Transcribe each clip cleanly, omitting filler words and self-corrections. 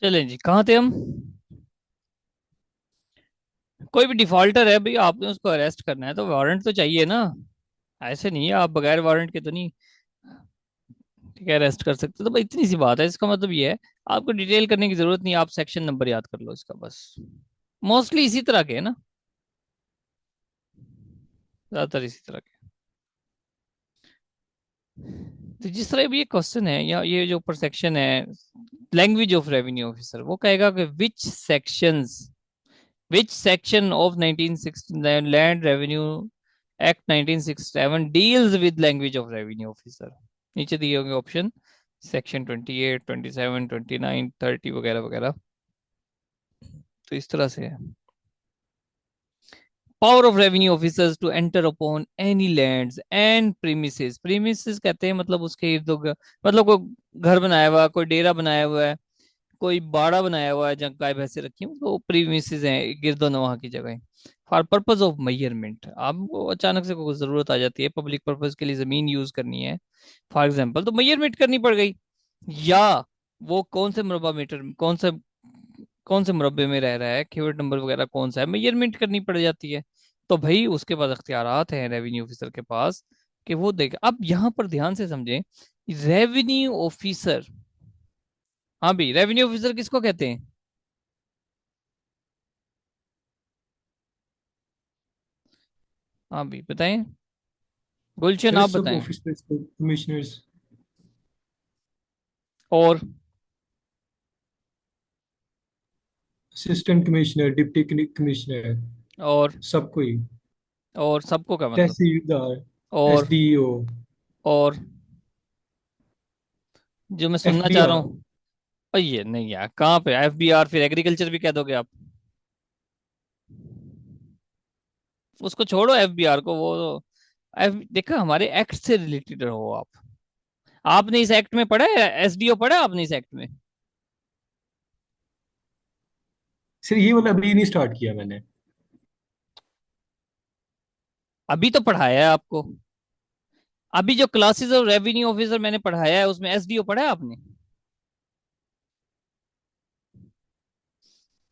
चलें जी, कहाँ थे हम? कोई भी डिफॉल्टर है भाई, आपने उसको अरेस्ट करना है तो वारंट तो चाहिए ना। ऐसे नहीं है, आप बगैर वारंट के तो नहीं, ठीक है, अरेस्ट कर सकते। तो भाई इतनी सी बात है, इसका मतलब ये है, आपको डिटेल करने की जरूरत नहीं, आप सेक्शन नंबर याद कर लो इसका बस। मोस्टली इसी तरह के है ना, ज्यादातर इसी तरह के। तो जिस तरह भी ये क्वेश्चन है या ये जो ऊपर सेक्शन है, लैंग्वेज ऑफ रेवेन्यू ऑफिसर, वो कहेगा कि which section of 1969 land revenue act 1967 deals with language of revenue officer. नीचे दिए होंगे ऑप्शन, सेक्शन 28, 27, 29, 30 वगैरह वगैरह। तो इस तरह से है। Power of revenue officers to enter upon any lands and premises. Premises कहते हैं मतलब उसके इर्द गिर्द, मतलब कोई घर बनाया हुआ है, कोई डेरा बनाया हुआ है, कोई बाड़ा बनाया हुआ है जहाँ गाय भैंसे रखी हैं, तो प्रीमिसेस हैं, गिरदोनवा की जगह। फॉर पर्पज ऑफ मेजरमेंट, आपको अचानक से कोई जरूरत आ जाती है, पब्लिक पर्पज के लिए जमीन यूज करनी है फॉर एग्जाम्पल, तो मेजरमेंट करनी पड़ गई। या वो कौन से मुरब्बे में रह रहा है, कीवर्ड नंबर वगैरह कौन सा है, मेजरमेंट करनी पड़ जाती है। तो भाई उसके पास अख्तियारात हैं रेवेन्यू ऑफिसर के पास, कि वो देखे। अब यहाँ पर ध्यान से समझें, रेवेन्यू ऑफिसर, हाँ भी रेवेन्यू ऑफिसर किसको कहते हैं? हाँ भी बताएं, गुलशन सर आप सब बताएं। ऑफिसर्स को कमिश्नर्स। और असिस्टेंट कमिश्नर, डिप्टी कमिश्नर, और सबको ही। और सबको का मतलब? तहसीलदार, और एसडीओ, और जो मैं सुनना चाह रहा एफबीआर। हूँ, और ये नहीं यार, कहाँ पे एफबीआर, फिर एग्रीकल्चर भी कह दोगे आप? उसको छोड़ो एफबीआर को, वो एफ देखा, हमारे एक्ट से रिलेटेड रहो आप। आपने इस एक्ट में पढ़ा है, एसडीओ पढ़ा है आपने इस एक्ट में? सर ये वाला अभी नहीं स्टार्ट किया मैंने। अभी तो पढ़ाया है आपको। अभी जो क्लासेस ऑफ रेवेन्यू ऑफिसर मैंने पढ़ाया है उसमें एसडीओ पढ़ा है आपने?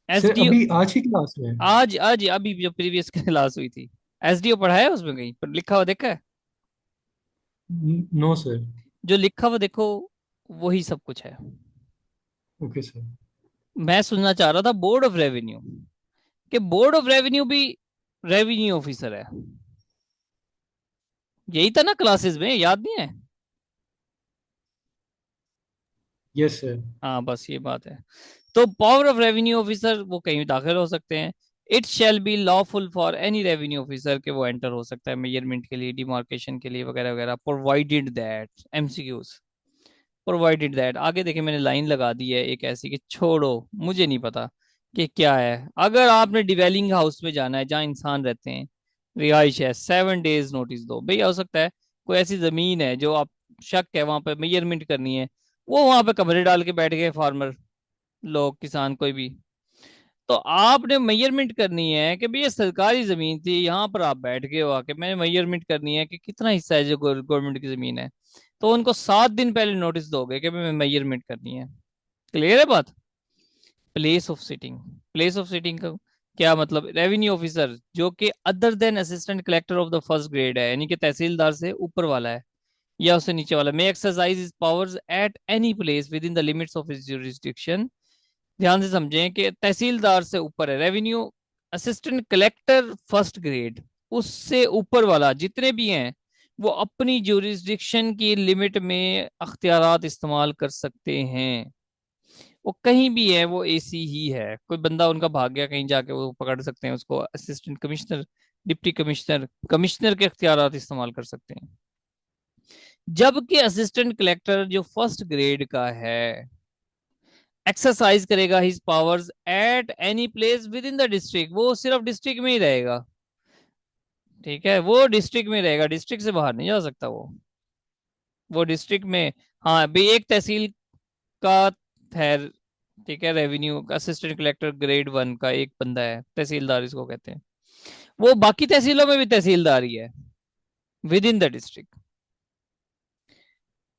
सर एसडीओ अभी आज की क्लास में। आज आज अभी जो प्रीवियस क्लास हुई थी, एसडीओ पढ़ाया है उसमें कहीं पर लिखा हुआ देखा है? No sir. जो लिखा हुआ देखो, वही सब कुछ है। Okay sir. मैं सुनना चाह रहा था बोर्ड ऑफ रेवेन्यू, कि बोर्ड ऑफ रेवेन्यू भी रेवेन्यू ऑफिसर है। यही था ना क्लासेस में, याद नहीं है? Yes sir. हाँ बस ये बात है। तो पावर ऑफ रेवेन्यू ऑफिसर वो कहीं भी दाखिल हो सकते हैं। It shall be lawful for any revenue officer के वो एंटर हो सकता है मेजरमेंट के लिए, डिमार्केशन के लिए वगैरह वगैरह, provided that, MCQs, provided that. आगे देखिए मैंने लाइन लगा दी है एक ऐसी कि छोड़ो, मुझे नहीं पता कि क्या है। अगर आपने डिवेलिंग हाउस में जाना है जहाँ इंसान रहते हैं, रिहाइश है, 7 डेज नोटिस दो भाई। हो सकता है कोई ऐसी जमीन है जो आप शक है वहां पर मेजरमेंट करनी है, वो वहां पे कमरे डाल के बैठ गए फार्मर लोग, किसान कोई भी। तो आपने मेजरमेंट करनी है कि भाई ये सरकारी जमीन थी, यहाँ पर आप बैठ गए हो आके, मैंने मेजरमेंट करनी है कि कितना हिस्सा है जो गवर्नमेंट की जमीन है। तो उनको 7 दिन पहले नोटिस दोगे कि मैं मेजरमेंट करनी है। क्लियर है बात? Place of sitting, place of sitting का क्या मतलब? रेवेन्यू ऑफिसर जो कि other than assistant collector of the first grade है, यानी कि तहसीलदार से ऊपर वाला है या उससे नीचे वाला, may exercise his powers at any place within the limits of his jurisdiction। ध्यान से समझें कि तहसीलदार से ऊपर है revenue, assistant collector first grade, उससे ऊपर वाला जितने भी हैं, वो अपनी ज्यूरिस्डिक्शन की लिमिट में अख्तियारात इस्तेमाल कर सकते हैं। वो कहीं भी है, वो एसी ही है, कोई बंदा उनका भाग गया कहीं जाके, वो पकड़ सकते हैं उसको, assistant commissioner, deputy commissioner, commissioner के अख्तियारात इस्तेमाल कर सकते हैं। जबकि असिस्टेंट कलेक्टर जो फर्स्ट ग्रेड का है, एक्सरसाइज करेगा his powers at any place within the district, वो सिर्फ डिस्ट्रिक्ट में ही रहेगा। ठीक है, वो डिस्ट्रिक्ट में रहेगा, डिस्ट्रिक्ट से बाहर नहीं जा सकता वो डिस्ट्रिक्ट में। हाँ भाई, एक तहसील का है, ठीक है, रेवेन्यू असिस्टेंट कलेक्टर ग्रेड 1 का एक बंदा है, तहसीलदार इसको कहते हैं। वो बाकी तहसीलों में भी तहसीलदार ही है, विद इन द डिस्ट्रिक्ट।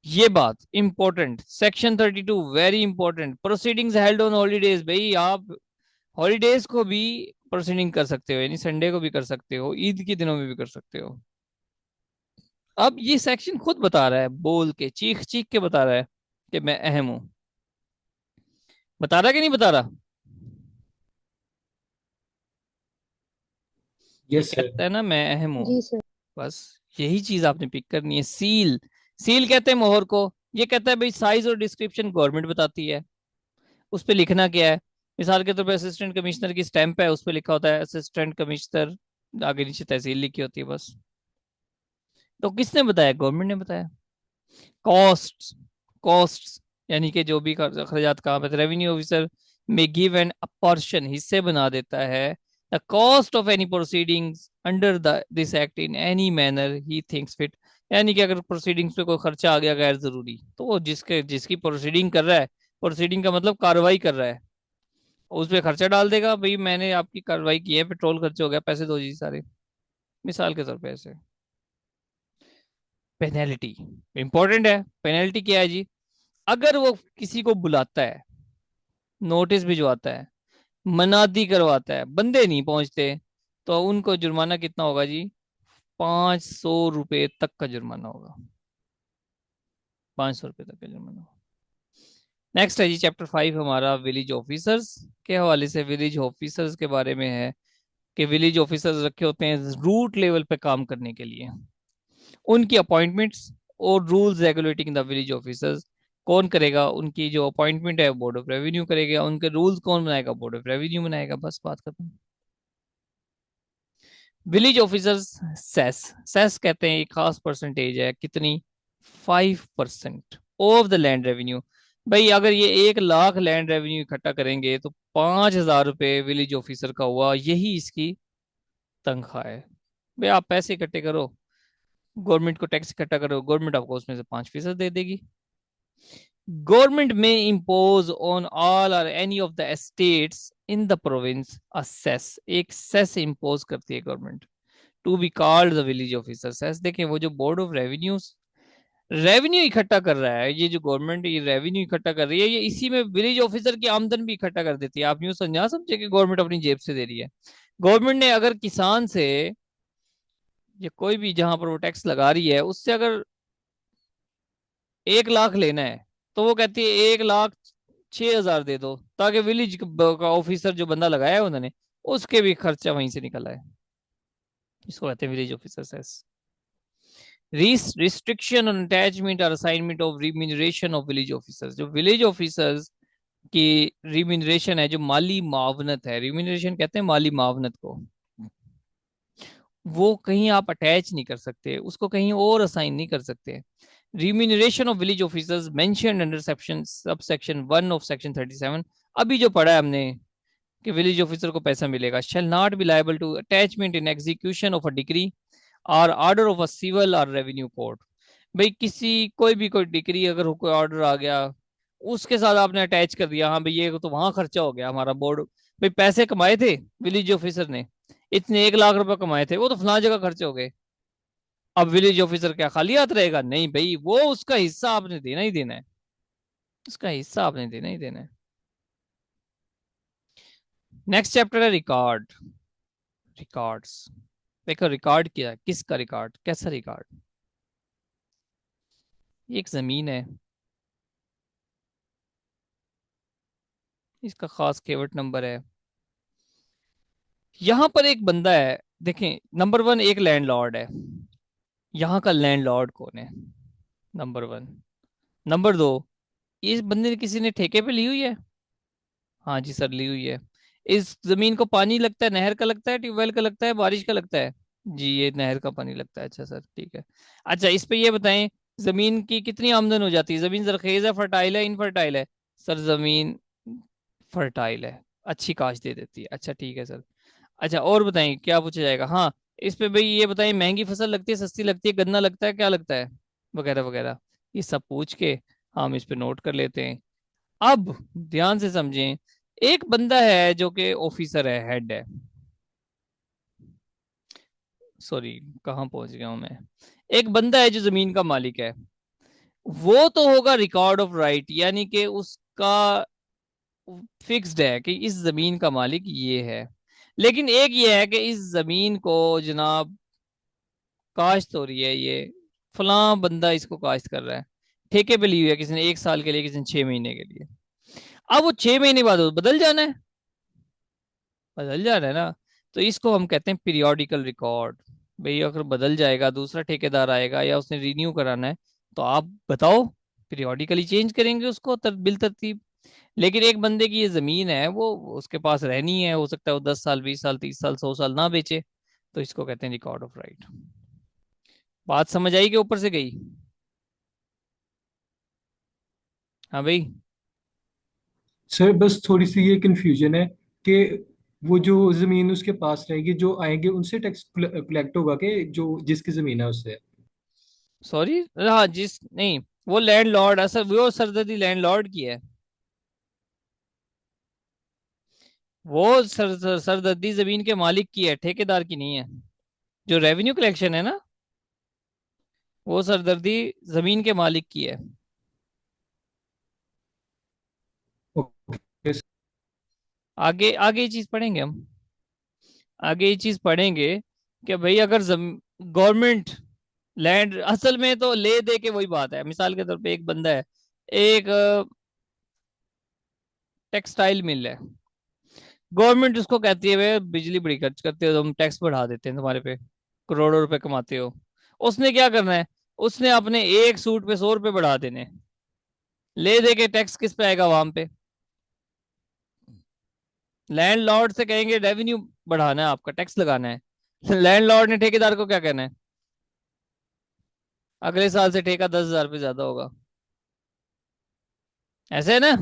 ये बात important, section 32 very important. Proceedings held on holidays, भाई आप हॉलीडेज को भी प्रोसीडिंग कर सकते हो, यानी संडे को भी कर सकते हो, ईद के दिनों में भी कर सकते हो। अब ये सेक्शन खुद बता रहा है, बोल के चीख चीख के बता रहा है कि मैं अहम हूं। बता रहा कि नहीं बता रहा? ये यस सर। कहता है ना मैं अहम हूं। जी सर। बस यही चीज आपने पिक करनी है। सील, सील कहते हैं मोहर को। ये कहता है भाई साइज और डिस्क्रिप्शन गवर्नमेंट बताती है, उस पे लिखना क्या है। मिसाल के तौर पे असिस्टेंट कमिश्नर की स्टैंप है, उस पे लिखा होता है असिस्टेंट कमिश्नर, आगे नीचे तहसील लिखी होती है बस। तो किसने बताया? गवर्नमेंट ने बताया। कॉस्ट, कॉस्ट यानी कि जो भी खर्चात कहाँ पे, रेवेन्यू ऑफिसर में गिव एन अपर्शन, हिस्से बना देता है, the cost of any proceedings under the this act in any manner he thinks fit. यानी कि अगर प्रोसीडिंग्स पे कोई खर्चा आ गया गैर जरूरी, तो वो जिसके जिसकी प्रोसीडिंग कर रहा है, प्रोसीडिंग का मतलब कार्रवाई कर रहा है, उस पे खर्चा डाल देगा। भाई मैंने आपकी कार्रवाई की है, पेट्रोल खर्च हो गया, पैसे दो जी सारे, मिसाल के तौर पे ऐसे। पेनल्टी इंपॉर्टेंट है। पेनल्टी क्या है जी? अगर वो किसी को बुलाता है, नोटिस भिजवाता है, मनादी करवाता है, बंदे नहीं पहुंचते, तो उनको जुर्माना कितना होगा जी? 500 रुपये तक का जुर्माना होगा। 500 रुपये तक का जुर्माना होगा। नेक्स्ट है जी चैप्टर 5 हमारा विलेज ऑफिसर्स के हवाले से। विलेज ऑफिसर्स के बारे में है कि विलेज ऑफिसर्स रखे होते हैं रूट लेवल पे काम करने के लिए। उनकी अपॉइंटमेंट्स और rules regulating the village officers कौन करेगा? उनकी जो अपॉइंटमेंट है बोर्ड ऑफ रेवेन्यू करेगा, उनके रूल्स कौन बनाएगा? बोर्ड ऑफ रेवेन्यू बनाएगा। बस बात खत्म। विलेज ऑफिसर्स सेस, सेस कहते हैं एक खास परसेंटेज है, कितनी? 5% ऑफ द लैंड रेवेन्यू। भाई अगर ये 1 लाख लैंड रेवेन्यू इकट्ठा करेंगे तो 5,000 रुपये विलेज ऑफिसर का हुआ, यही इसकी तनख्वाह है। भाई आप पैसे इकट्ठे करो, गवर्नमेंट को टैक्स इकट्ठा करो, गवर्नमेंट आपको उसमें से 5% दे देगी। गवर्नमेंट में इम्पोज ऑन ऑल और any of the estates in the province a cess, एक सेस इम्पोज करती है government, to be called the village officer cess. देखें वो जो बोर्ड ऑफ रेवेन्यू रेवेन्यू इकट्ठा कर रहा है, ये जो गवर्नमेंट ये रेवेन्यू इकट्ठा कर रही है, ये इसी में विलेज ऑफिसर की आमदन भी इकट्ठा कर देती है। आप यूं समझा समझे कि गवर्नमेंट अपनी जेब से दे रही है। गवर्नमेंट ने अगर किसान से, या कोई भी जहां पर वो टैक्स लगा रही है, उससे अगर 1 लाख लेना है, तो वो कहती है 1,06,000 दे दो, ताकि विलेज का ऑफिसर जो बंदा लगाया है उन्होंने, उसके भी खर्चा वहीं से निकल आए। इसको कहते हैं village officer cess. Restriction on attachment और assignment of remuneration of village officers, जो विलेज ऑफिसर्स की रिम्यूनरेशन है, जो माली मावनत है, रिम्यूनरेशन कहते हैं माली मावनत को, वो कहीं आप अटैच नहीं कर सकते, उसको कहीं और असाइन नहीं कर सकते। Remuneration of village officers mentioned under section sub section 1 of section 37, अभी जो पढ़ा है हमने कि विलेज ऑफिसर को पैसा मिलेगा, shall not be liable to attachment in execution of a decree और ऑर्डर ऑफ अ सिविल और रेवेन्यू कोर्ट। भाई किसी कोई भी कोई डिग्री, अगर कोई ऑर्डर आ गया, उसके साथ आपने अटैच कर दिया, हाँ भाई ये तो वहां खर्चा हो गया हमारा बोर्ड, भाई पैसे कमाए थे विलेज ऑफिसर ने, इतने 1 लाख रुपए कमाए थे, वो तो फलां जगह खर्चे हो गए। अब विलेज ऑफिसर क्या खाली हाथ रहेगा? नहीं भाई, वो उसका हिस्सा आपने देना ही देना है, उसका हिस्सा आपने देना ही देना है। नेक्स्ट चैप्टर है रिकॉर्ड, रिकॉर्ड्स। देखो रिकॉर्ड क्या है, किसका रिकॉर्ड, कैसा रिकॉर्ड? ये एक जमीन है, इसका खास केवट नंबर है। यहां पर एक बंदा है, देखें नंबर 1 एक लैंडलॉर्ड है। यहाँ का लैंडलॉर्ड कौन है? नंबर 1। नंबर 2, इस बंदे ने किसी ने ठेके पे ली हुई है? हाँ जी सर ली हुई है। इस जमीन को पानी लगता है, नहर का लगता है, ट्यूबवेल का लगता है, बारिश का लगता है? जी ये नहर का पानी लगता है। अच्छा सर ठीक है। अच्छा इस पे ये बताएं, जमीन की कितनी आमदन हो जाती है? जमीन जरखेज है, फर्टाइल है, इनफर्टाइल है? सर जमीन फर्टाइल है, अच्छी काश दे देती है। अच्छा ठीक है सर। अच्छा और बताएं क्या पूछा जाएगा? हाँ इस पे भाई ये बताएं, महंगी फसल लगती है, सस्ती लगती है, गन्ना लगता है, क्या लगता है, वगैरह वगैरह, ये सब पूछ के हम इस पे नोट कर लेते हैं। अब ध्यान से समझें, एक बंदा है जो कि ऑफिसर है, हेड है, सॉरी कहाँ पहुंच गया हूं मैं। एक बंदा है जो जमीन का मालिक है, वो तो होगा रिकॉर्ड ऑफ राइट, यानी कि उसका फिक्स्ड है कि इस जमीन का मालिक ये है। लेकिन एक ये है कि इस जमीन को जनाब काश्त हो रही है, ये फलां बंदा इसको काश्त कर रहा है, ठेके पे ली हुई है किसी ने 1 साल के लिए, किसी ने 6 महीने के लिए। अब वो 6 महीने बाद वो बदल जाना है, बदल जा रहा है ना। तो इसको हम कहते हैं पीरियोडिकल रिकॉर्ड। भाई अगर बदल जाएगा, दूसरा ठेकेदार आएगा या उसने रिन्यू कराना है, तो आप बताओ, पीरियोडिकली चेंज करेंगे उसको बिल तरतीब। लेकिन एक बंदे की ये जमीन है, वो उसके पास रहनी है, हो सकता है वो 10 साल, 20 साल, 30 साल, 100 साल ना बेचे। तो इसको कहते हैं रिकॉर्ड ऑफ राइट। बात समझ आई कि ऊपर से गई? हाँ भाई। सर बस थोड़ी सी ये कंफ्यूजन है कि वो जो जमीन उसके पास रहेगी, जो आएंगे उनसे टैक्स कलेक्ट होगा कि जो जिसकी जमीन है उससे? सॉरी, हाँ जिस नहीं, वो लैंड लॉर्ड, असल वो सरदर्दी लैंड लॉर्ड की है। वो सरदर्दी जमीन के मालिक की है, ठेकेदार की नहीं है। जो रेवेन्यू कलेक्शन है ना, वो सरदर्दी जमीन के मालिक की है। ओके। आगे आगे ये चीज पढ़ेंगे हम। आगे ये चीज पढ़ेंगे कि भाई अगर गवर्नमेंट लैंड, असल में तो ले दे के वही बात है। मिसाल के तौर पे एक बंदा है, एक टेक्सटाइल मिल है, गवर्नमेंट उसको कहती है वे बिजली बड़ी खर्च करते हो तुम, टैक्स बढ़ा देते हैं तुम्हारे पे, करोड़ों रुपए कमाते हो। उसने क्या करना है, उसने अपने एक सूट पे 100 रुपए बढ़ा देने। ले दे के टैक्स किस पे आएगा? वहां पे लैंडलॉर्ड से कहेंगे रेवेन्यू बढ़ाना है, आपका टैक्स लगाना है। लैंडलॉर्ड ने ठेकेदार को क्या कहना है? अगले साल से ठेका 10,000 रुपये ज्यादा होगा। ऐसे है ना?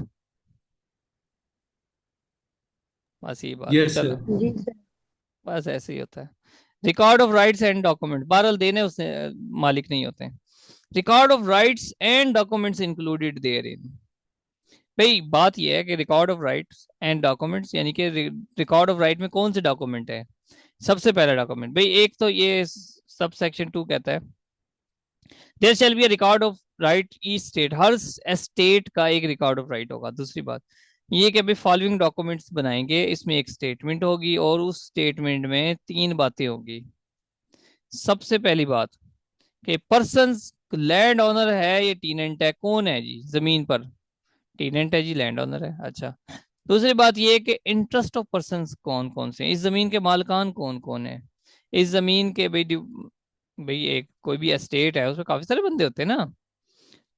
बस ये बात है, यस चलो। सर। जी सर। बस ऐसे ही होता है। Record of rights and document, बहरहाल देने उसने मालिक नहीं होते। Record of rights and documents included therein. भाई बात यह है कि record of rights and documents, यानी कि रिकॉर्ड ऑफ राइट में कौन से डॉक्यूमेंट है? सबसे पहला डॉक्यूमेंट भाई, एक तो ये सब सेक्शन 2 कहता है there shall be a record of right each state, हर स्टेट का एक रिकॉर्ड ऑफ राइट होगा। दूसरी बात ये कि अभी फॉलोइंग डॉक्यूमेंट्स बनाएंगे, इसमें एक स्टेटमेंट होगी और उस स्टेटमेंट में 3 बातें होगी। सबसे पहली बात कि पर्सन लैंड ओनर है या टीनेंट है, कौन है जी जमीन पर? टीनेंट है जी, लैंड ओनर है, अच्छा। दूसरी बात ये कि इंटरेस्ट ऑफ पर्संस कौन कौन से हैं, इस जमीन के मालिकान कौन कौन है। इस जमीन के भाई भाई एक कोई भी एस्टेट है उसमें काफी सारे बंदे होते हैं ना,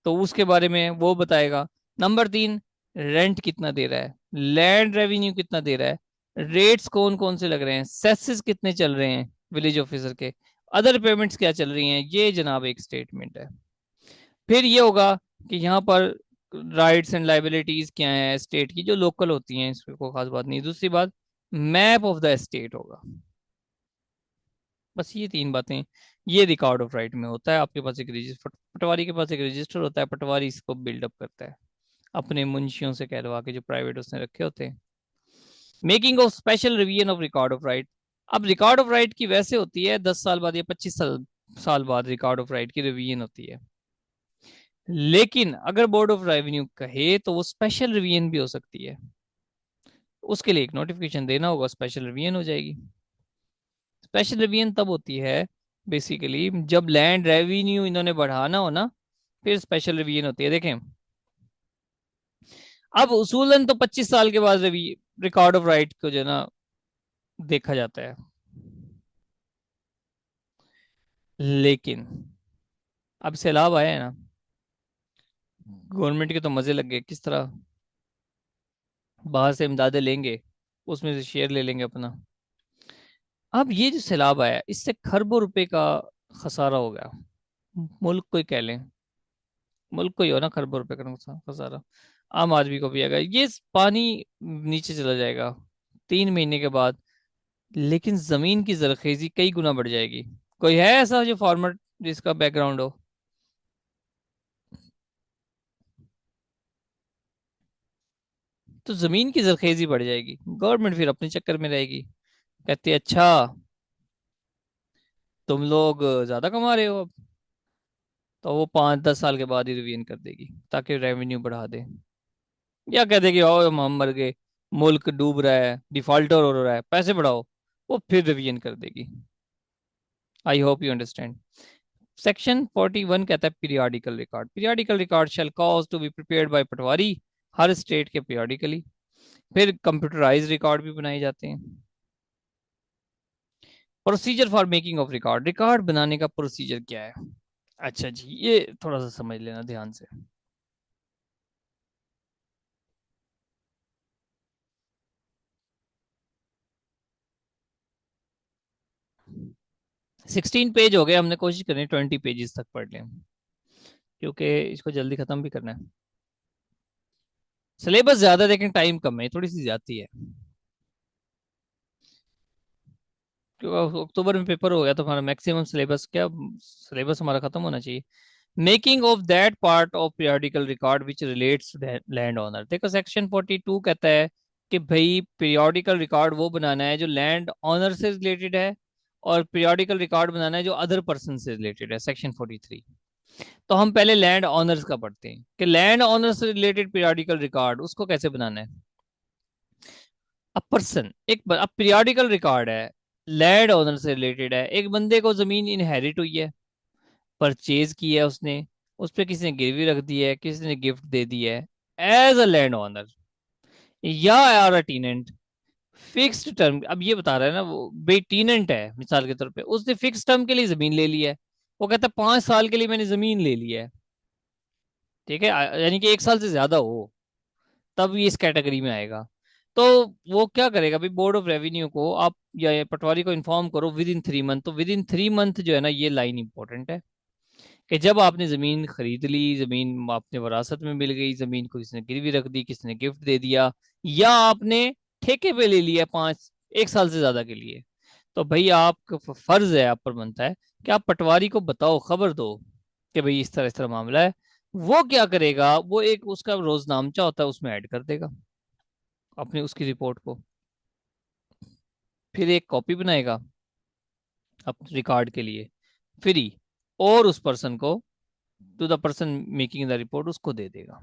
तो उसके बारे में वो बताएगा। नंबर 3, रेंट कितना दे रहा है, लैंड रेवेन्यू कितना दे रहा है, रेट्स कौन कौन से लग रहे हैं, सेसेस कितने चल रहे हैं विलेज ऑफिसर के, अदर पेमेंट्स क्या चल रही हैं, ये जनाब एक स्टेटमेंट है। फिर ये होगा कि यहाँ पर राइट्स एंड लाइबिलिटीज क्या है स्टेट की, जो लोकल होती हैं, इसमें कोई खास बात नहीं। दूसरी बात, मैप ऑफ द स्टेट होगा। बस ये 3 बातें, ये रिकॉर्ड ऑफ राइट में होता है। आपके पास एक रजिस्टर, पटवारी के पास एक रजिस्टर होता है, पटवारी इसको बिल्डअप करता है अपने मुंशियों से कहलवा के, जो प्राइवेट उसने रखे होते हैं। Making of special revision of record of right. अब रिकॉर्ड ऑफ राइट की वैसे होती है 10 साल बाद या 25 साल बाद रिकॉर्ड ऑफ राइट की रिवीजन होती है। लेकिन अगर बोर्ड ऑफ रेवेन्यू कहे तो वो स्पेशल रिवीजन भी हो सकती है। उसके लिए एक नोटिफिकेशन देना होगा, स्पेशल रिवीजन हो जाएगी। स्पेशल रिवीजन तब होती है बेसिकली जब लैंड रेवेन्यू इन्होंने बढ़ाना हो ना, फिर स्पेशल रिवीजन होती है। देखें, अब उसूलन तो 25 साल के बाद रिकॉर्ड ऑफ राइट को जो है ना देखा जाता है। लेकिन अब सैलाब आया है ना, गवर्नमेंट के तो मजे लग गए। किस तरह? बाहर से इमदादें लेंगे, उसमें से शेयर ले लेंगे अपना। अब ये जो सैलाब आया, इससे खरबों रुपए का खसारा हो गया। मुल्क को ही कह लें, मुल्क को ही हो ना, खरबों रुपए का नुकसान खसारा, आम आदमी को भी आएगा। ये पानी नीचे चला जाएगा 3 महीने के बाद, लेकिन जमीन की जरखेजी कई गुना बढ़ जाएगी। कोई है ऐसा जो फार्मर जिसका बैकग्राउंड हो? तो जमीन की जरखेजी बढ़ जाएगी, गवर्नमेंट फिर अपने चक्कर में रहेगी, कहती है अच्छा, तुम लोग ज्यादा कमा रहे हो अब, तो वो 5-10 साल के बाद ही रिवीजन कर देगी ताकि रेवेन्यू बढ़ा दे। या कह देगी ओ हम मर गए, मुल्क डूब रहा है, डिफॉल्टर हो रहा है, पैसे बढ़ाओ, वो फिर रिवीजन कर देगी। I hope you understand. Section 41 कहता है periodical record. Periodical record shall cause to be prepared by patwari हर स्टेट के पीरियाडिकली। फिर कंप्यूटराइज रिकॉर्ड भी बनाए जाते हैं। Procedure for making of record, record बनाने का प्रोसीजर क्या है? अच्छा जी, ये थोड़ा सा समझ लेना ध्यान से। 16 पेज हो गए, हमने कोशिश करें 20 पेजेस तक पढ़ लें, क्योंकि इसको जल्दी खत्म भी करना है। सिलेबस ज्यादा है लेकिन टाइम कम है, थोड़ी सी ज्यादा है। क्योंकि अक्टूबर में पेपर हो गया तो हमारा मैक्सिमम सिलेबस क्या, सिलेबस हमारा खत्म होना चाहिए। Making of that part of periodical record which relates land owner. देखो सेक्शन 42 कहता है कि भाई पीरियोडिकल रिकॉर्ड वो बनाना है जो लैंड ओनर से रिलेटेड है, और पीरियोडिकल रिकॉर्ड बनाना है जो अदर पर्सन से रिलेटेड है, सेक्शन 43। तो हम पहले लैंड ओनर्स का पढ़ते हैं कि लैंड ओनर से रिलेटेड पीरियोडिकल रिकॉर्ड उसको कैसे बनाना है। अब पर्सन अब पीरियोडिकल रिकॉर्ड है, लैंड ओनर से रिलेटेड है। एक बंदे को जमीन इनहेरिट हुई है, परचेज की है उसने, उस पर किसी ने गिरवी रख दी है, किसी ने गिफ्ट दे दी है, एज अ लैंड ओनर या or a tenant. Fixed term, अब ये बता रहा है ना वो भाई टीनेंट है मिसाल के तौर पे, उसने फिक्स टर्म के लिए जमीन ले ली है। वो कहता है 5 साल के लिए मैंने जमीन ले ली है, ठीक है, यानी कि 1 साल से ज्यादा हो, तब ये इस कैटेगरी में आएगा। तो वो क्या करेगा भाई, बोर्ड ऑफ रेवेन्यू को आप या ये पटवारी को इन्फॉर्म करो विद इन 3 मंथ। तो विद इन 3 मंथ जो है ना, ये लाइन इंपॉर्टेंट है कि जब आपने जमीन खरीद ली, जमीन आपने वरासत में मिल गई, जमीन को किसी ने गिरवी रख दी, किसी ने गिफ्ट दे दिया, या आपने ठेके पे ले लिया 1 साल से ज्यादा के लिए, तो भाई आपका फर्ज है, आप पर बनता है कि आप पटवारी को बताओ, खबर दो कि भाई इस तरह मामला है। वो क्या करेगा, वो एक उसका रोजनामचा होता है उसमें ऐड कर देगा अपनी उसकी रिपोर्ट को, फिर एक कॉपी बनाएगा अपने रिकॉर्ड के लिए फ्री, और उस पर्सन को, to the person making the report, उसको दे देगा,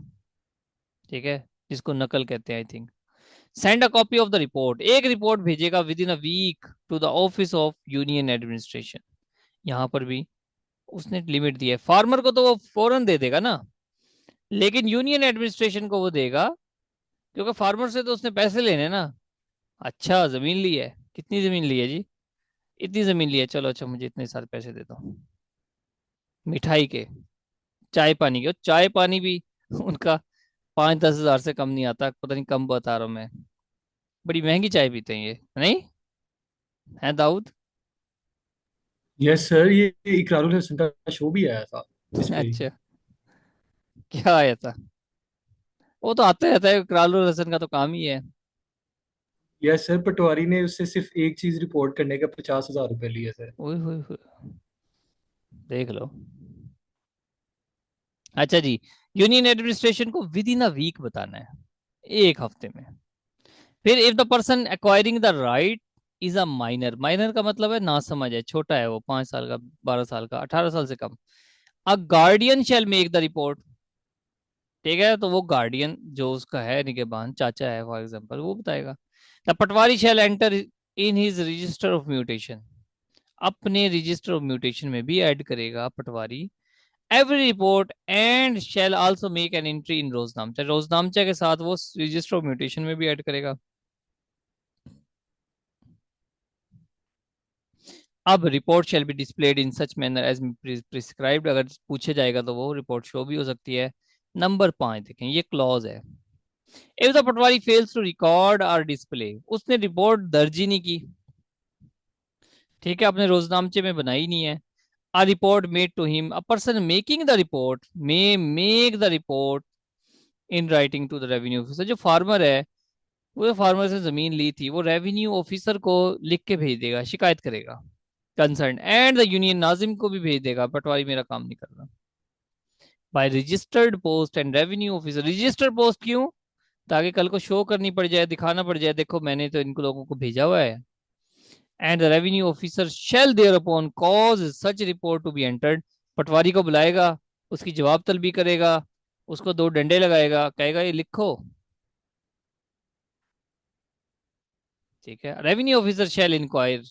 ठीक है, जिसको नकल कहते हैं I think. Send a copy of the report, एक रिपोर्ट भेजेगा within a week to the office of union administration. यहाँ पर भी उसने लिमिट दी है, फार्मर को तो वो फौरन दे देगा ना, लेकिन यूनियन एडमिनिस्ट्रेशन को वो देगा, क्योंकि फार्मर से तो उसने पैसे लेने हैं ना। अच्छा जमीन ली है, कितनी जमीन ली है जी? इतनी जमीन ली है, चलो अच्छा मुझे इतने सारे पैसे दे दो मिठाई के, चाय पानी के। और चाय पानी भी उनका 5-10 हज़ार से कम नहीं आता, पता नहीं कम बता रहा हूँ मैं, बड़ी महंगी चाय पीते हैं ये, नहीं है दाऊद? यस सर, ये इकरारुल हसन का शो भी आया था इस पे। अच्छा, क्या आया था? वो तो आता रहता है, इकरारुल हसन का तो काम ही है। यस सर, पटवारी ने उससे सिर्फ एक चीज रिपोर्ट करने का 50,000 रुपये लिए सर। ओए होए होए, देख लो। अच्छा जी, यूनियन एडमिनिस्ट्रेशन को विद इन अ वीक बताना है, एक हफ्ते में। फिर if the person acquiring the right is a minor, minor का मतलब है ना समझ है, छोटा है वो, 5 साल का, 12 साल का, 18 साल से कम, a guardian shall make the report, ठीक है, तो वो गार्डियन जो उसका है निगहबान, चाचा है फॉर एग्जांपल, वो बताएगा। The patwari shall enter in his register of mutation, अपने रजिस्टर ऑफ म्यूटेशन में भी ऐड करेगा patwari every report, and shall also make an entry in रोजनामचा, रोजनामचा के साथ वो रजिस्टर ऑफ म्यूटेशन में भी ऐड करेगा। अब report shall be displayed in such manner as prescribed, अगर पूछे जाएगा तो वो रिपोर्ट शो भी हो सकती है। नंबर 5 देखें, ये क्लॉज है। If the patwari fails to record और डिस्प्ले, उसने रिपोर्ट दर्ज ही नहीं की, ठीक है, अपने रोजनामचे में बनाई नहीं है। A report made to him, a person making the report may make the report in writing to the revenue officer। जो फार्मर है, वो फार्मर से जमीन ली थी, वो रेवेन्यू ऑफिसर को लिख के भेज देगा, शिकायत करेगा concern, and the union Nazim को भी भेज देगा, पटवारी मेरा काम नहीं कर रहा। By registered post and revenue officer, registered post क्यों? ताकि कल को शो करनी पड़ जाए, दिखाना पड़ जाए, देखो मैंने तो इनको लोगों को भेजा हुआ है। And the revenue officer shall thereupon cause such report to be entered, patwari को बुलाएगा, उसकी जवाब तलबी करेगा, उसको दो डंडे लगाएगा, कहेगा ये लिखो। ठीक है, revenue officer shall inquire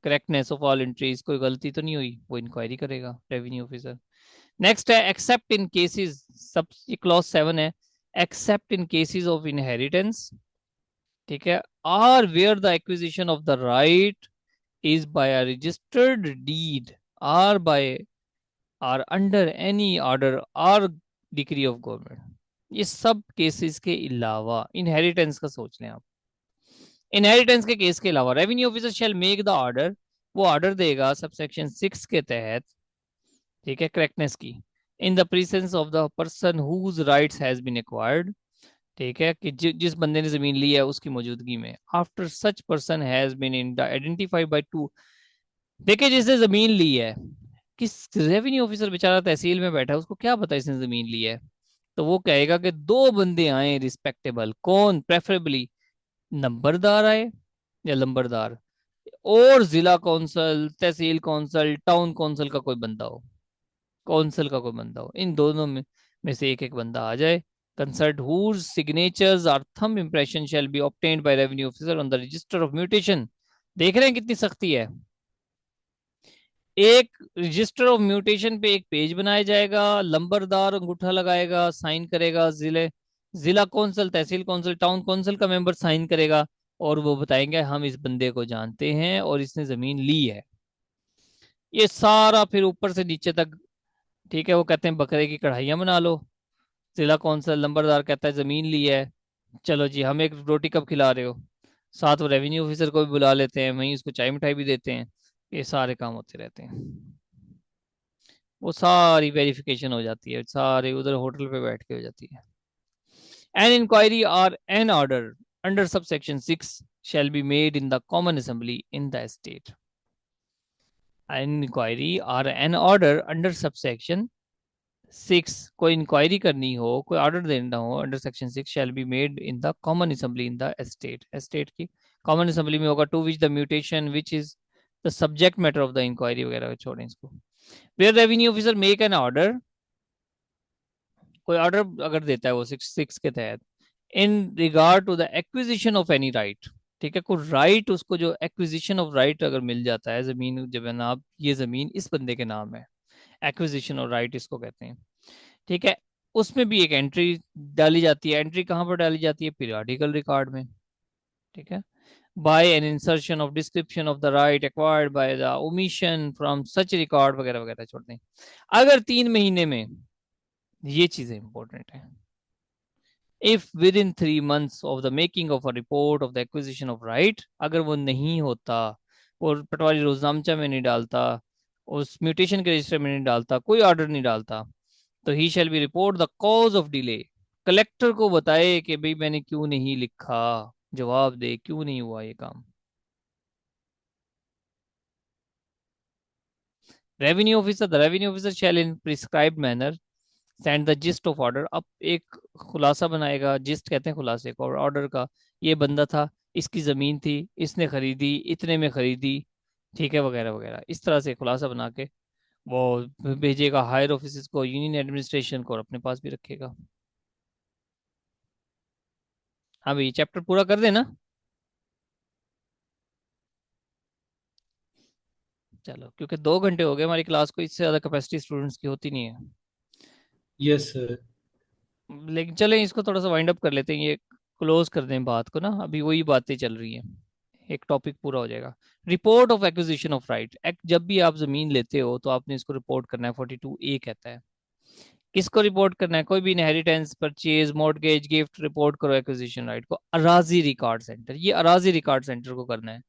correctness of all entries, कोई गलती तो नहीं हुई, वो इंक्वायरी करेगा रेवेन्यू ऑफिसर। नेक्स्ट है एक्सेप्ट इन केसेस, सब ये क्लॉज 7 है, except in cases of inheritance, ठीक है, or where the acquisition of the right is by a registered deed, or by, or under any order और decree of government. ये सब cases के अलावा, इनहेरिटेंस का सोच लें आप, इनहेरिटेंस के केस के अलावा revenue officer shall make the order, वो ऑर्डर देगा सबसेक्शन 6 के तहत, ठीक है, करेक्टनेस की, in the presence of the person whose rights has been acquired, ठीक है, कि जिस बंदे ने जमीन ली है उसकी मौजूदगी में, after such person has been identified by two. देखिए जिसने जमीन ली है, किस रेवेन्यू ऑफिसर बेचारा तहसील में बैठा है, उसको क्या पता इसने जमीन ली है, तो वो कहेगा कि दो बंदे आए रिस्पेक्टेबल, कौन प्रेफरेबली, नंबरदार आए या लंबरदार, और जिला कौंसल, तहसील कौंसल, टाउन कौंसल का कोई बंदा हो, कौंसल का कोई बंदा हो, इन दोनों में से एक एक बंदा आ जाए, concert whose signatures or thumb impression shall be obtained by revenue officer on the register of mutation। देख रहे हैं कितनी सख्ती है, एक रजिस्टर ऑफ म्यूटेशन पे एक पेज बनाया जाएगा, लंबरदार अंगूठा लगाएगा, साइन करेगा, जिला कौंसल, तहसील कौंसल, टाउन कौंसल का मेंबर साइन करेगा, और वो बताएंगे हम इस बंदे को जानते हैं और इसने जमीन ली है। ये सारा फिर ऊपर से नीचे तक, ठीक है, वो कहते हैं बकरे की कढ़ाइयाँ बना लो, जिला कौंसल लंबरदार कहता है जमीन ली है, चलो जी हम एक रोटी कब खिला रहे हो, साथ वो रेवेन्यू ऑफिसर को भी बुला लेते हैं, वहीं उसको चाय मिठाई भी देते हैं, ये सारे काम होते रहते हैं। वो सारी वेरिफिकेशन हो जाती है, सारे उधर होटल पे बैठ के हो जाती है। एन इंक्वायरी और an order under subsection 6 shall be made in the common assembly in the state। An inquiry और एन ऑर्डर अंडर सबसेक्शन 6, कोई इंक्वायरी करनी हो, कोई ऑर्डर देना हो under section 6 shall be made in the common assembly in the estate, estate की common assembly में होगा, to which the mutation which is the subject matter of the inquiry वगैरह छोड़ें इसको। Where revenue officer make an order, कोई order अगर देता है वो 6 के तहत, in regard to the acquisition of any right, ठीक है, कोई राइट उसको, जो एक्विजिशन ऑफ राइट अगर मिल जाता है, जमीन जब जनाब ये जमीन इस बंदे के नाम है, एक्विजिशन ऑफ राइट इसको कहते हैं, ठीक है, उसमें भी एक एंट्री डाली जाती है, एंट्री कहाँ पर डाली जाती है, पीरियोडिकल रिकॉर्ड में, ठीक है, by an insertion of description of the right acquired by the omission from such record वगैरह वगैरह छोड़ते हैं। अगर 3 महीने में, ये चीजें इंपॉर्टेंट है, if with in 3 months of the making of a report of the acquisition of right, अगर वो नहीं होता, और पटवारी रोजनामचा में नहीं डालता, उस म्यूटेशन के रजिस्टर में नहीं डालता, कोई ऑर्डर नहीं डालता, तो ही shall be report the cause of delay, collector को बताए कि भाई मैंने क्यों नहीं लिखा, जवाब दे क्यों नहीं हुआ ये काम। Revenue officer, the revenue officer shell in prescribed manner send the gist of order, अब एक खुलासा बनाएगा, जिस्ट कहते हैं खुलासे को, और ऑर्डर का, ये बंदा था, इसकी जमीन थी, इसने खरीदी, इतने में खरीदी, ठीक है, वगैरह वगैरह, इस तरह से खुलासा बना के वो भेजेगा हायर ऑफिस को, यूनियन एडमिनिस्ट्रेशन को, और अपने पास भी रखेगा। हाँ भाई चैप्टर पूरा कर देना। चलो, क्योंकि 2 घंटे हो गए हमारी क्लास को, इससे ज्यादा कैपेसिटी स्टूडेंट्स की होती नहीं है, यस सर। लेकिन चलें इसको थोड़ा सा वाइंड अप कर लेते हैं, ये क्लोज कर दें बात को ना, अभी वही बातें चल रही हैं, एक टॉपिक पूरा हो जाएगा। Report of acquisition of right act, जब भी आप जमीन लेते हो तो आपने इसको रिपोर्ट करना है, 42A कहता है, किसको रिपोर्ट करना है, कोई भी inheritance, purchase, mortgage, gift, report करो एक्विजिशन राइट को अराजी रिकॉर्ड सेंटर, ये अराजी रिकॉर्ड सेंटर को करना है।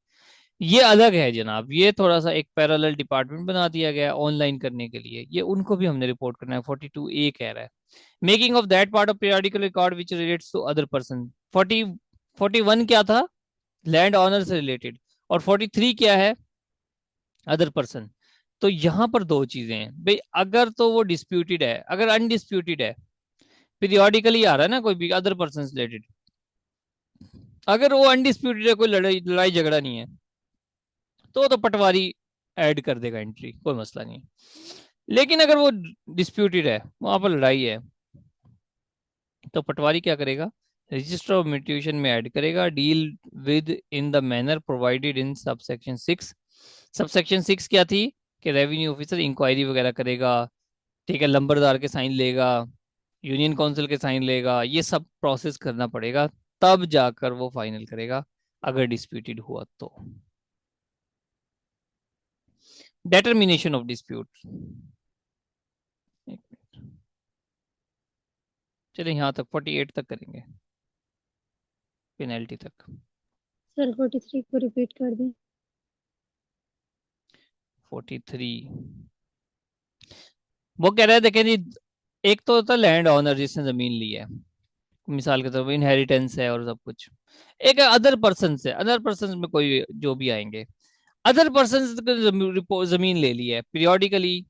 ये अलग है जनाब, ये थोड़ा सा एक पैरेलल डिपार्टमेंट बना दिया गया है ऑनलाइन करने के लिए, ये उनको भी हमने रिपोर्ट करना है, 42A कह रहा है, making of that part of periodical record which relates to other person. 41 क्या था, लैंड ऑनर से रिलेटेड, और 43 क्या है, अदर पर्सन। तो यहां पर दो चीजें हैं भाई, अगर तो वो डिस्प्यूटेड है, अगर अनडिस्प्यूटेड है, पीरियोडिकली आ रहा है ना कोई भी अदर पर्सन रिलेटेड, अगर वो अनडिस्प्यूटेड है, कोई लड़ाई लड़ाई झगड़ा नहीं है, तो पटवारी ऐड कर देगा एंट्री, कोई मसला नहीं है। लेकिन अगर वो डिस्प्यूटेड है, वहां पर लड़ाई है, तो पटवारी क्या करेगा, रजिस्टर ऑफ म्यूटेशन में ऐड करेगा, deal with in the manner provided in subsection 6। Subsection 6 क्या थी, कि रेवेन्यू ऑफिसर इंक्वायरी वगैरह करेगा, ठीक है, लंबरदार के साइन लेगा, यूनियन काउंसिल के साइन लेगा, ये सब प्रोसेस करना पड़ेगा, तब जाकर वो फाइनल करेगा अगर डिस्प्यूटेड हुआ तो। डेटर्मिनेशन ऑफ डिस्प्यूट, चलिए यहाँ तक 48 तक करेंगे, पेनल्टी तक। सर 43 को रिपीट कर दें। 43 वो कह रहे हैं, देखें जी, एक तो होता है लैंड ऑनर जिसने जमीन ली है, मिसाल के तौर पर इनहेरिटेंस है और सब कुछ। एक अदर पर्सन से, अदर पर्सन में कोई जो भी आएंगे, अदर पर्सन जमीन ले ली है पीरियोडिकली,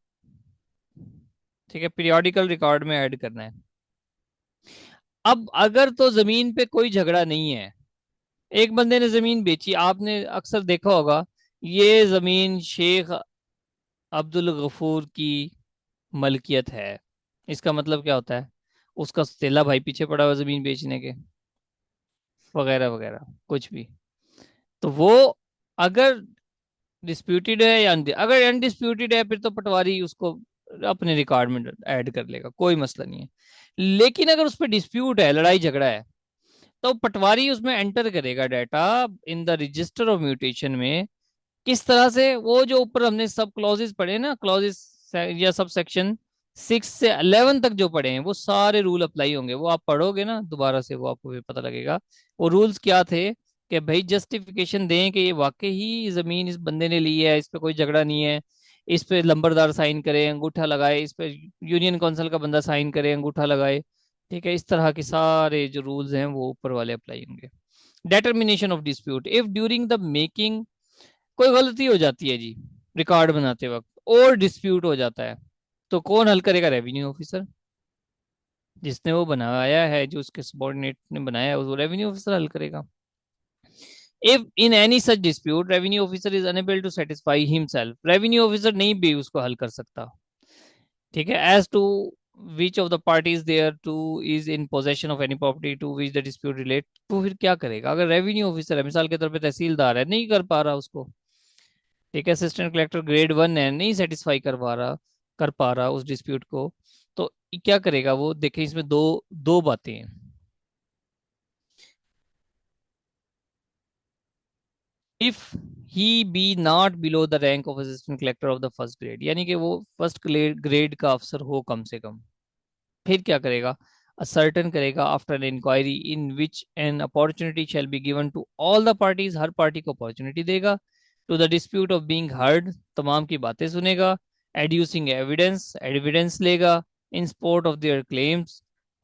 ठीक है, पीरियोडिकल रिकॉर्ड में ऐड करना है। अब अगर तो जमीन पे कोई झगड़ा नहीं है, एक बंदे ने जमीन बेची, आपने अक्सर देखा होगा, ये जमीन शेख अब्दुल गफूर की मलकियत है, इसका मतलब क्या होता है, उसका सौतेला भाई पीछे पड़ा हुआ जमीन बेचने के, वगैरह वगैरह कुछ भी। तो वो अगर डिस्प्यूटेड है या अगर अनडिस्प्यूटेड है, फिर तो पटवारी उसको अपने रिकॉर्ड में ऐड कर लेगा, कोई मसला नहीं है। लेकिन अगर उस पर डिस्प्यूट है, लड़ाई झगड़ा है, तो पटवारी उसमें एंटर करेगा data in the register of mutation में। किस तरह से, वो जो ऊपर हमने सब क्लॉजेस पढ़े ना, क्लॉजेस या सब सेक्शन 6 से 11 तक जो पढ़े हैं, वो सारे रूल अप्लाई होंगे, वो आप पढ़ोगे ना दोबारा से, वो आपको भी पता लगेगा वो रूल्स क्या थे। कि भाई जस्टिफिकेशन दें कि ये वाकई ही जमीन इस बंदे ने ली है, इस पे कोई झगड़ा नहीं है, इस पे लंबरदार साइन करे, अंगूठा लगाए, इस पे यूनियन काउंसिल का बंदा साइन करे, अंगूठा लगाए, ठीक है, इस तरह के सारे जो रूल्स हैं वो ऊपर वाले अप्लाई होंगे। Determination of dispute, if during the making कोई गलती हो जाती है जी रिकॉर्ड बनाते वक्त, और डिस्प्यूट हो जाता है, तो कौन हल करेगा, रेवेन्यू ऑफिसर, जिसने वो बनाया है, जो उसके सबॉर्डिनेट ने बनाया है, वो रेवेन्यू ऑफिसर हल करेगा। If in any such dispute revenue officer is unable to satisfy himself, revenue officer नहीं भी उसको हल कर सकता, ठीक है, as to which of the parties thereto is in possession of any property to which the dispute relate, तो फिर क्या करेगा, अगर रेवेन्यू ऑफिसर है, मिसाल के तौर पे तहसीलदार है, नहीं कर पा रहा उसको, ठीक है, असिस्टेंट कलेक्टर ग्रेड 1 है, नहीं सेटिस्फाई करवा रहा, कर पा रहा उस डिस्प्यूट को, तो क्या करेगा वो, देखें इसमें दो दो बातें हैं। If he be not below the rank of assistant collector of the first grade, यानी कि वो फर्स्ट ग्रेड का अफसर हो कम से कम, फिर क्या करेगा, असर्टन करेगा after an inquiry in which an opportunity shall be given to all the parties, हर पार्टी को अपॉर्चुनिटी देगा, to the dispute of being heard, तमाम की बातें सुनेगा, एड्यूसिंग एविडेंस, एविडेंस लेगा, in support of their claims,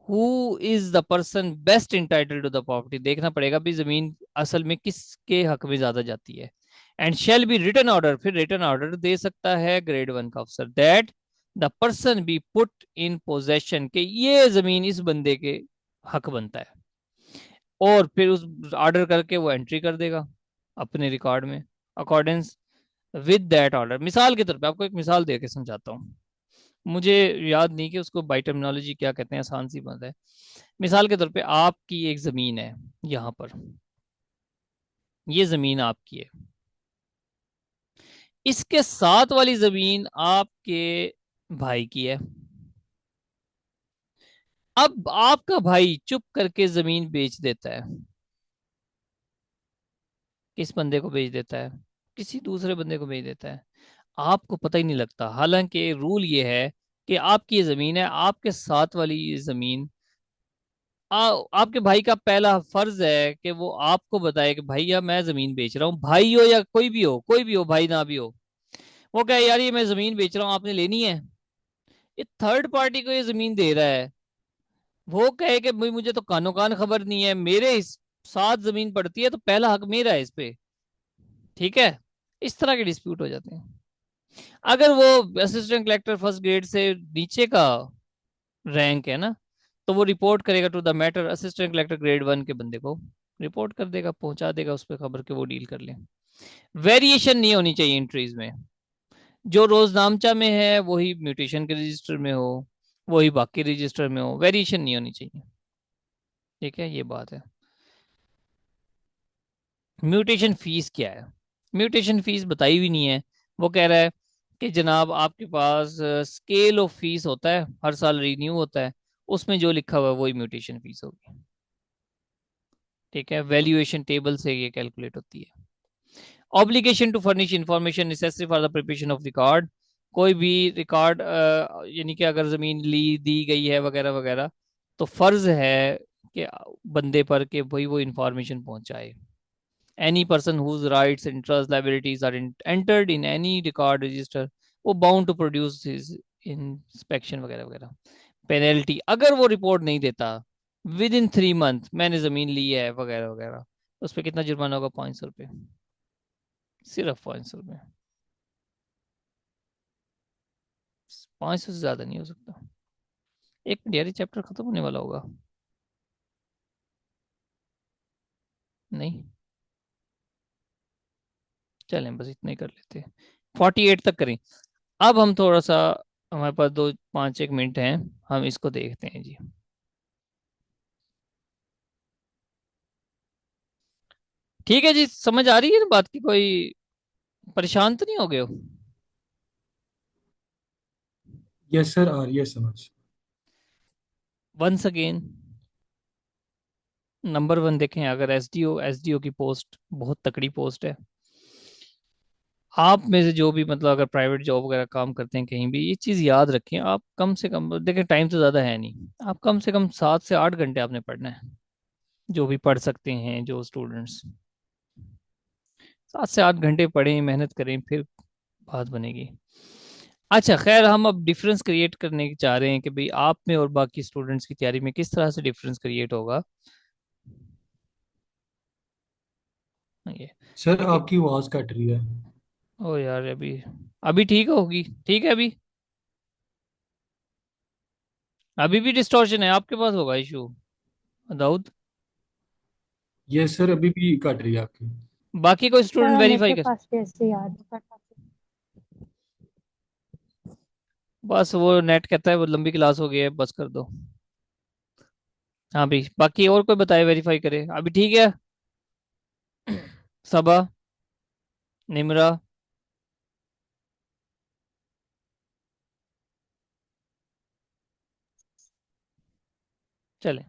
who is the person best entitled to the property, देखना पड़ेगा भी जमीन असल में किसके हक में ज्यादा जाती है, and shall be written order, फिर रिटन ऑर्डर दे सकता है ग्रेड 1 का अफसर, that the person be put in possession, के ये जमीन इस बंदे के हक बनता है, और फिर उस ऑर्डर करके वो एंट्री कर देगा अपने रिकॉर्ड में, अकॉर्डेंस विद दैट ऑर्डर। मिसाल के तौर पे आपको एक मिसाल दे के समझाता हूँ, मुझे याद नहीं कि उसको बाई टर्मिनोलॉजी क्या कहते हैं, आसान सी बात है। मिसाल के तौर पे आपकी एक जमीन है यहाँ पर, ये जमीन आपकी है, इसके साथ वाली जमीन आपके भाई की है। अब आपका भाई चुप करके जमीन बेच देता है, किस बंदे को बेच देता है, किसी दूसरे बंदे को बेच देता है, आपको पता ही नहीं लगता, हालांकि रूल ये है कि आपकी ये जमीन है, आपके साथ वाली ये जमीन आपके भाई का पहला फर्ज है कि वो आपको बताए कि भैया मैं जमीन बेच रहा हूँ, भाई हो या कोई भी हो, कोई भी हो, भाई ना भी हो, वो कहे यार ये मैं जमीन बेच रहा हूँ, आपने लेनी है, ये थर्ड पार्टी को ये जमीन दे रहा है, वो कहे कि भाई मुझे तो कानो कान खबर नहीं है, मेरे इस साथ जमीन पड़ती है, तो पहला हक मेरा है इस पे, ठीक है, इस तरह के डिस्प्यूट हो जाते हैं। अगर वो असिस्टेंट कलेक्टर फर्स्ट ग्रेड से नीचे का रैंक है ना, तो वो रिपोर्ट करेगा to the matter, assistant collector grade 1 के बंदे को रिपोर्ट कर देगा, पहुंचा देगा उस पर खबर के वो डील कर ले। वेरिएशन नहीं होनी चाहिए एंट्रीज में, जो रोजनामचा में है वही म्यूटेशन के रजिस्टर में हो, वही बाकी रजिस्टर में हो, वेरिएशन नहीं होनी चाहिए। ठीक है, ये बात है। म्यूटेशन फीस क्या है? म्यूटेशन फीस बताई भी नहीं है। वो कह रहा है कि जनाब आपके पास स्केल ऑफ फीस होता है, हर साल रिन्यू होता है, उसमें जो लिखा हुआ है वही म्यूटेशन फीस होगी। ठीक है, वैल्यूएशन टेबल से ये कैलकुलेट होती है। Obligation to furnish information necessary for the preparation of record. कोई भी रिकॉर्ड, यानी कि अगर जमीन ली दी गई है वगैरह वगैरह, तो फर्ज है कि बंदे पर कि भाई वो इंफॉर्मेशन पहुंचाए। any person whose rights, interests, liabilities are entered in any record register, वो bound to produce his inspection वगैरह वगैरह। पेनल्टी, अगर वो रिपोर्ट नहीं देता विद इन 3 मंथ मैंने जमीन ली है वगैरह वगैरह, उस पर कितना जुर्माना होगा? 500 रुपये, सिर्फ 500 रुपये। 500 से ज्यादा नहीं हो सकता। एक मिनट यार, ये चैप्टर खत्म होने वाला होगा? नहीं, चलें बस इतना ही कर लेते हैं, 48 तक करें। अब हम थोड़ा सा, हमारे पास 2 5 1 मिनट हैं, हम इसको देखते हैं जी। ठीक है जी, समझ आ रही है ना बात की? कोई परेशान तो नहीं हो गए हो? यस सर, आ रही है समझ। वंस अगेन, नंबर 1 देखें, अगर एसडीओ की पोस्ट बहुत तकड़ी पोस्ट है। आप में से जो भी मतलब अगर प्राइवेट जॉब वगैरह काम करते हैं कहीं भी, ये चीज़ याद रखें, आप कम से कम देखें, टाइम तो ज़्यादा है नहीं, आप कम से कम 7 से 8 घंटे आपने पढ़ना है, जो भी पढ़ सकते हैं जो स्टूडेंट्स। 7 से 8 घंटे पढ़ें, मेहनत करें, फिर बात बनेगी। अच्छा खैर, हम अब डिफरेंस क्रिएट करने की चाह रहे हैं कि भाई आप में और बाकी स्टूडेंट्स की तैयारी में किस तरह से डिफरेंस क्रिएट होगा। ये सर देखिए, आपकी आवाज़ कट रही है। ओ यार, अभी अभी ठीक होगी? ठीक है अभी? अभी भी डिस्टॉर्शन है? आपके पास होगा इशू दाऊद। यस सर, अभी भी कट रही है आपकी। बाकी कोई स्टूडेंट सर वेरीफाई मेरे कर? पास भी ऐसे याद है। बस वो नेट कहता है वो लंबी क्लास हो गई है, बस कर दो। हाँ भाई, बाकी और कोई बताए, वेरीफाई करे, अभी ठीक है? सबा, निमरा, चले।